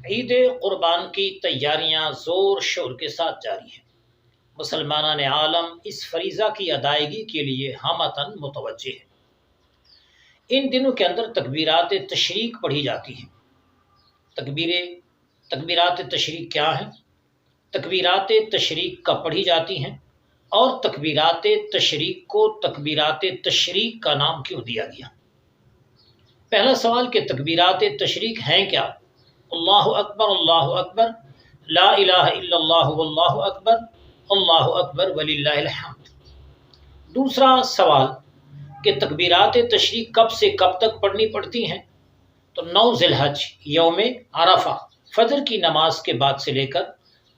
عید قربان کی تیاریاں زور شور کے ساتھ جاری ہیں۔ مسلمانان عالم اس فریضہ کی ادائیگی کے لیے ہمتاً متوجہ ہیں۔ ان دنوں کے اندر تکبیرات تشریق پڑھی جاتی ہیں۔ تکبیرات تشریق کیا ہیں؟ تکبیرات تشریق کب پڑھی جاتی ہیں اور تکبیرات تشریق کو تکبیرات تشریق کا نام کیوں دیا گیا؟ پہلا سوال کہ تکبیرات تشریق ہیں کیا؟ اللہ اکبر لا الہ الا اللہ واللہ اکبر وللہ الحمد۔ دوسرا سوال کہ تکبیرات تشریق کب سے کب تک پڑھنی پڑتی ہیں؟ تو 9 ذی الحج یوم عرفہ فجر کی نماز کے بعد سے لے کر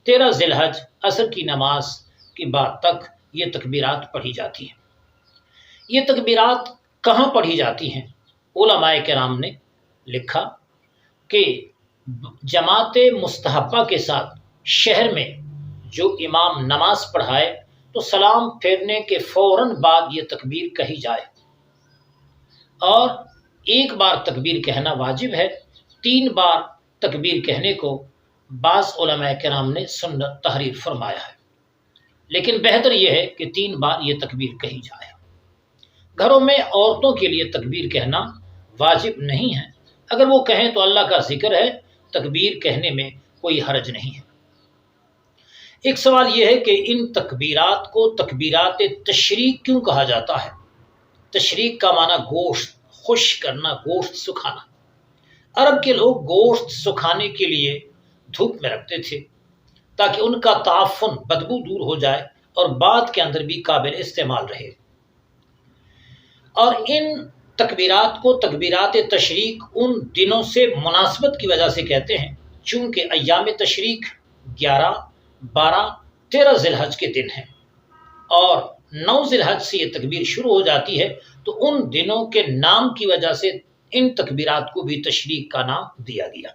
13 ذی الحج عصر کی نماز کے بعد تک یہ تکبیرات پڑھی جاتی ہیں۔ یہ تکبیرات کہاں پڑھی جاتی ہیں؟ علماء کرام نے لکھا کہ جماعت مستحبہ کے ساتھ شہر میں جو امام نماز پڑھائے تو سلام پھیرنے کے فوراً بعد یہ تکبیر کہی جائے، اور ایک بار تکبیر کہنا واجب ہے۔ 3 بار تکبیر کہنے کو بعض علماء کرام نے سنت تحریر فرمایا ہے، لیکن بہتر یہ ہے کہ 3 بار یہ تکبیر کہی جائے۔ گھروں میں عورتوں کے لیے تکبیر کہنا واجب نہیں ہے، اگر وہ کہیں تو اللہ کا ذکر ہے، تکبیر کہنے میں کوئی حرج نہیں ہے۔ ایک سوال یہ ہے کہ ان تکبیرات کو تکبیرات تشریق کیوں کہا جاتا ہے؟ تشریق کا معنی گوشت خشک کرنا، گوشت سکھانا۔ عرب کے لوگ گوشت سکھانے کے لیے دھوپ میں رکھتے تھے تاکہ ان کا تعفن، بدبو دور ہو جائے اور بعد کے اندر بھی قابل استعمال رہے۔ اور ان تکبیرات کو تکبیرات تشریق ان دنوں سے مناسبت کی وجہ سے کہتے ہیں چونکہ ایام تشریق 11، 12، 13 ذی الحج کے دن ہیں، اور 9 ذی الحج سے یہ تکبیر شروع ہو جاتی ہے، تو ان دنوں کے نام کی وجہ سے ان تکبیرات کو بھی تشریق کا نام دیا گیا۔